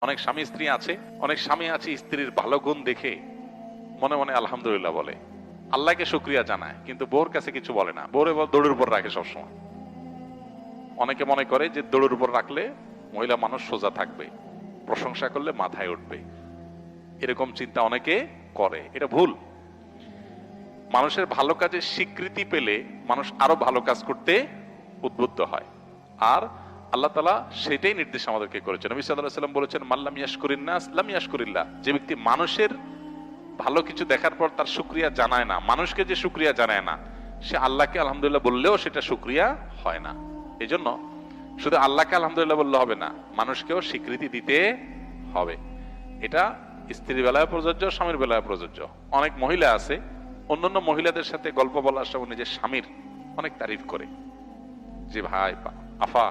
অনেক স্বামী স্ত্রী আছে, অনেক স্বামী আছে স্ত্রীর ভালো গুণ দেখে মনে মনে আলহামদুলিল্লাহ বলে, আল্লাহকে শুকরিয়া জানায়, কিন্তু বউর কাছে কিছু বলে না, বউরে দৌড়ের উপর রাখে সবসময়। অনেকে মনে করে যে দৌড়ের উপর রাখলে মহিলা মানুষ সোজা থাকবে, প্রশংসা করলে মাথায় উঠবে, এরকম চিন্তা অনেকে করে। এটা ভুল। মানুষের ভালো কাজের স্বীকৃতি পেলে মানুষ আরো ভালো কাজ করতে উদ্বুদ্ধ হয়। আর আল্লাহ তাআলা সেটাই নির্দেশ আমাদেরকে করেছেন। নবী সাল্লাল্লাহু আলাইহি ওয়াসাল্লাম বলেছেন, মাল্লাম ইয়াশকুরিন নাস লাম ইয়াশকুরিল্লাহ। যে ব্যক্তি মানুষের ভালো কিছু দেখার পর তার শুকরিয়া জানায় না, মানুষকে যে শুকরিয়া জানায় না, সে আল্লাহকে আলহামদুলিল্লাহ বললেও সেটা শুকরিয়া হয় না। এই জন্য শুধু আল্লাহকে আলহামদুলিল্লাহ বললে হবে না, মানুষকেও স্বীকৃতি দিতে হবে। এটা স্ত্রীর বেলায় প্রযোজ্য, স্বামীর বেলায় প্রযোজ্য। অনেক মহিলা আছে অন্যান্য মহিলাদের সাথে গল্প বলার সময় নিজের স্বামীর অনেক তারিফ করে, যে ভাই আফা